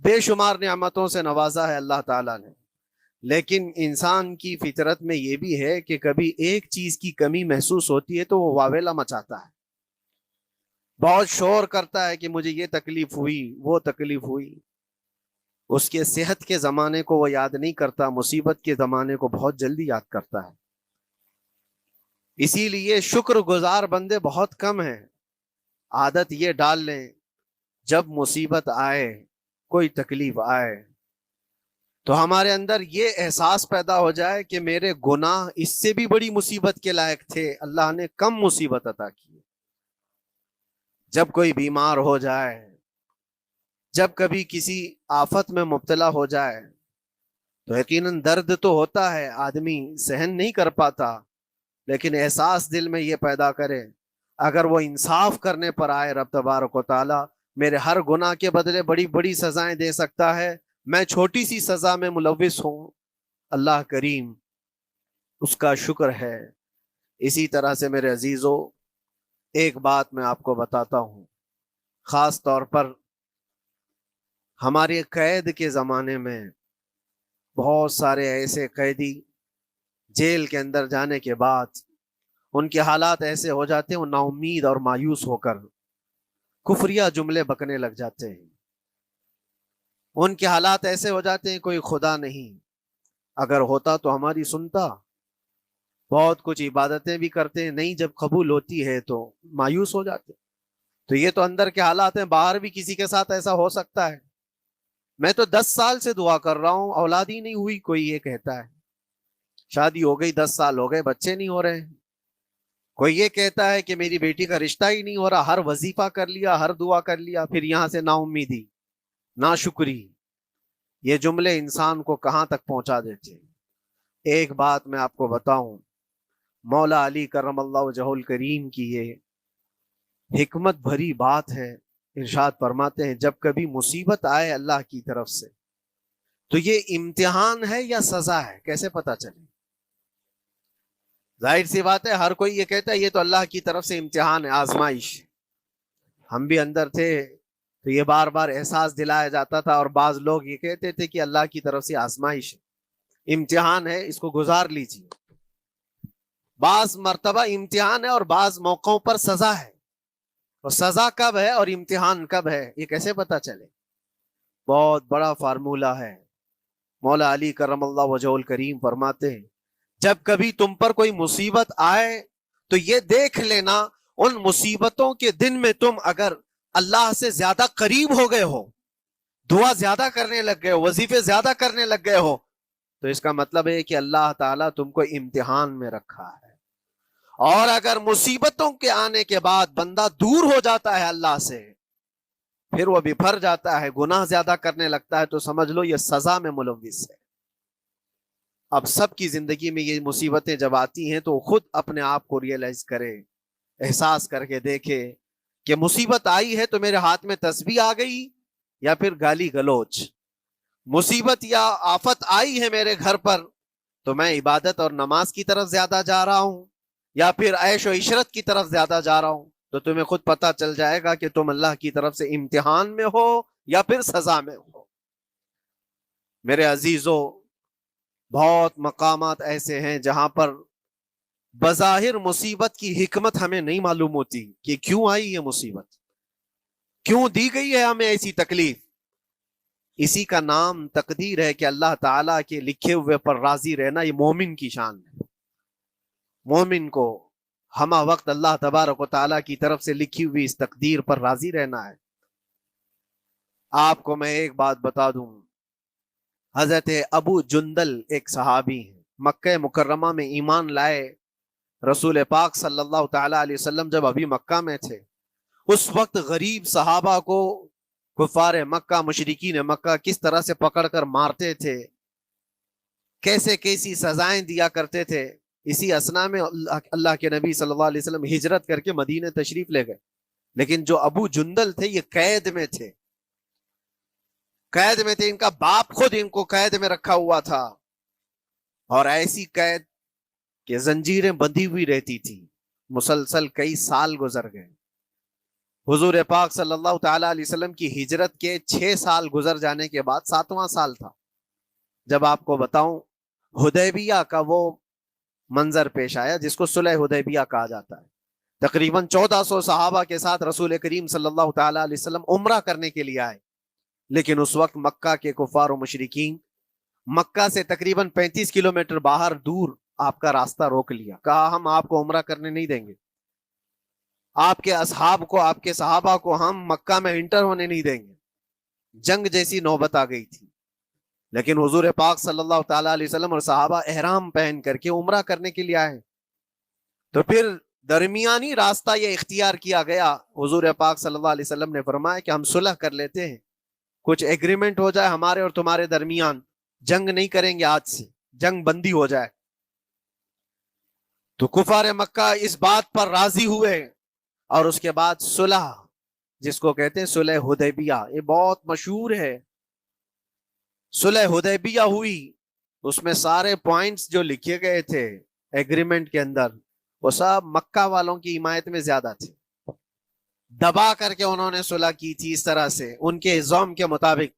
بے شمار نعمتوں سے نوازا ہے اللہ تعالیٰ نے، لیکن انسان کی فطرت میں یہ بھی ہے کہ کبھی ایک چیز کی کمی محسوس ہوتی ہے تو وہ واویلا مچاتا ہے، بہت شور کرتا ہے کہ مجھے یہ تکلیف ہوئی، وہ تکلیف ہوئی۔ اس کے صحت کے زمانے کو وہ یاد نہیں کرتا، مصیبت کے زمانے کو بہت جلدی یاد کرتا ہے۔ اسی لیے شکر گزار بندے بہت کم ہیں۔ عادت یہ ڈال لیں، جب مصیبت آئے، کوئی تکلیف آئے، تو ہمارے اندر یہ احساس پیدا ہو جائے کہ میرے گناہ اس سے بھی بڑی مصیبت کے لائق تھے، اللہ نے کم مصیبت عطا کی۔ جب کوئی بیمار ہو جائے، جب کبھی کسی آفت میں مبتلا ہو جائے، تو یقیناً درد تو ہوتا ہے، آدمی سہن نہیں کر پاتا، لیکن احساس دل میں یہ پیدا کرے اگر وہ انصاف کرنے پر آئے رب تبارک و تعالی میرے ہر گناہ کے بدلے بڑی بڑی سزائیں دے سکتا ہے، میں چھوٹی سی سزا میں ملوث ہوں، اللہ کریم، اس کا شکر ہے۔ اسی طرح سے میرے عزیزو، ایک بات میں آپ کو بتاتا ہوں، خاص طور پر ہمارے قید کے زمانے میں بہت سارے ایسے قیدی جیل کے اندر جانے کے بعد ان کے حالات ایسے ہو جاتے ہیں، وہ نا امید اور مایوس ہو کر کفریہ جملے بکنے لگ جاتے ہیں۔ ان کے حالات ایسے ہو جاتے ہیں کوئی خدا نہیں، اگر ہوتا تو ہماری سنتا، بہت کچھ عبادتیں بھی کرتے ہیں، نہیں جب قبول ہوتی ہے تو مایوس ہو جاتے ہیں۔ تو یہ تو اندر کے حالات ہیں، باہر بھی کسی کے ساتھ ایسا ہو سکتا ہے۔ میں تو 10 سال سے دعا کر رہا ہوں، اولاد ہی نہیں ہوئی، کوئی یہ کہتا ہے شادی ہو گئی 10 سال ہو گئے بچے نہیں ہو رہے ہیں، کوئی یہ کہتا ہے کہ میری بیٹی کا رشتہ ہی نہیں ہو رہا، ہر وظیفہ کر لیا، ہر دعا کر لیا، پھر یہاں سے نا امیدی، نا شکری۔ یہ جملے انسان کو کہاں تک پہنچا دیتے ہیں۔ ایک بات میں آپ کو بتاؤں، مولا علی کرم اللہ وجہہ الکریم کی یہ حکمت بھری بات ہے، ارشاد فرماتے ہیں جب کبھی مصیبت آئے اللہ کی طرف سے تو یہ امتحان ہے یا سزا ہے، کیسے پتا چلے؟ ظاہر سی بات ہے، ہر کوئی یہ کہتا ہے یہ تو اللہ کی طرف سے امتحان ہے، آزمائش۔ ہم بھی اندر تھے تو یہ بار بار احساس دلایا جاتا تھا، اور بعض لوگ یہ کہتے تھے کہ اللہ کی طرف سے آزمائش ہے، امتحان ہے، اس کو گزار لیجیے۔ بعض مرتبہ امتحان ہے اور بعض موقعوں پر سزا ہے، اور سزا کب ہے اور امتحان کب ہے یہ کیسے پتا چلے؟ بہت بڑا فارمولہ ہے۔ مولا علی کرم اللہ وجہ الکریم فرماتے ہیں جب کبھی تم پر کوئی مصیبت آئے تو یہ دیکھ لینا ان مصیبتوں کے دن میں تم اگر اللہ سے زیادہ قریب ہو گئے ہو، دعا زیادہ کرنے لگ گئے ہو، وظیفے زیادہ کرنے لگ گئے ہو، تو اس کا مطلب ہے کہ اللہ تعالیٰ تم کو امتحان میں رکھا ہے۔ اور اگر مصیبتوں کے آنے کے بعد بندہ دور ہو جاتا ہے اللہ سے، پھر وہ بفر جاتا ہے، گناہ زیادہ کرنے لگتا ہے، تو سمجھ لو یہ سزا میں ملوث ہے۔ اب سب کی زندگی میں یہ مصیبتیں جب آتی ہیں تو خود اپنے آپ کو ریئلائز کرے، احساس کر کے دیکھے کہ مصیبت آئی ہے تو میرے ہاتھ میں تسبیح آ گئی یا پھر گالی گلوچ، مصیبت یا آفت آئی ہے میرے گھر پر تو میں عبادت اور نماز کی طرف زیادہ جا رہا ہوں یا پھر عیش و عشرت کی طرف زیادہ جا رہا ہوں، تو تمہیں خود پتا چل جائے گا کہ تم اللہ کی طرف سے امتحان میں ہو یا پھر سزا میں ہو۔ میرے عزیزو، بہت مقامات ایسے ہیں جہاں پر بظاہر مصیبت کی حکمت ہمیں نہیں معلوم ہوتی کہ کیوں آئی یہ مصیبت، کیوں دی گئی ہے ہمیں ایسی تکلیف۔ اسی کا نام تقدیر ہے کہ اللہ تعالیٰ کے لکھے ہوئے پر راضی رہنا یہ مومن کی شان ہے۔ مومن کو ہمہ وقت اللہ تبارک و تعالیٰ کی طرف سے لکھی ہوئی اس تقدیر پر راضی رہنا ہے۔ آپ کو میں ایک بات بتا دوں، حضرت ابو جندل ایک صحابی ہیں، مکہ مکرمہ میں ایمان لائے، رسول پاک صلی اللہ تعالی علیہ وسلم جب ابھی مکہ میں تھے، اس وقت غریب صحابہ کو کفار مکہ، مشرکین مکہ کس طرح سے پکڑ کر مارتے تھے، کیسے کیسی سزائیں دیا کرتے تھے۔ اسی اسنا میں اللہ کے نبی صلی اللہ علیہ وسلم ہجرت کر کے مدینہ تشریف لے گئے، لیکن جو ابو جندل تھے یہ قید میں تھے، قید میں تھے، ان کا باپ خود ان کو قید میں رکھا ہوا تھا، اور ایسی قید کہ زنجیریں بندھی ہوئی رہتی تھی، مسلسل کئی سال گزر گئے۔ حضور پاک صلی اللہ تعالی علیہ وسلم کی ہجرت کے 6 سال گزر جانے کے بعد 7واں سال تھا جب آپ کو بتاؤں حدیبیہ کا وہ منظر پیش آیا جس کو صلح حدیبیہ کہا جاتا ہے. تقریباً 1400 صحابہ کے ساتھ رسول کریم صلی اللہ تعالی علیہ وسلم عمرہ کرنے کے لیے آئے، لیکن اس وقت مکہ کے کفار و مشرکین مکہ سے تقریباً 35 کلومیٹر باہر دور آپ کا راستہ روک لیا، کہا ہم آپ کو عمرہ کرنے نہیں دیں گے، آپ کے اصحاب کو، آپ کے صحابہ کو ہم مکہ میں انٹر ہونے نہیں دیں گے. جنگ جیسی نوبت آ گئی تھی، لیکن حضور پاک صلی اللہ تعالی علیہ وسلم اور صحابہ احرام پہن کر کے عمرہ کرنے کے لیے آئے. تو پھر درمیانی راستہ یہ اختیار کیا گیا. حضور پاک صلی اللہ علیہ وسلم نے فرمایا کہ ہم صلح کر لیتے ہیں، کچھ ایگریمنٹ ہو جائے ہمارے اور تمہارے درمیان، جنگ نہیں کریں گے، آج سے جنگ بندی ہو جائے. تو کفار مکہ اس بات پر راضی ہوئے اور اس کے بعد صلح، جس کو کہتے ہیں صلح حدیبیہ، یہ بہت مشہور ہے. صلح حدیبیہ ہوئی، اس میں سارے پوائنٹس جو لکھے گئے تھے ایگریمنٹ کے اندر وہ سب مکہ والوں کی حمایت میں زیادہ تھے. دبا کر کے انہوں نے صلح کی تھی اس طرح سے ان کے نظام کے مطابق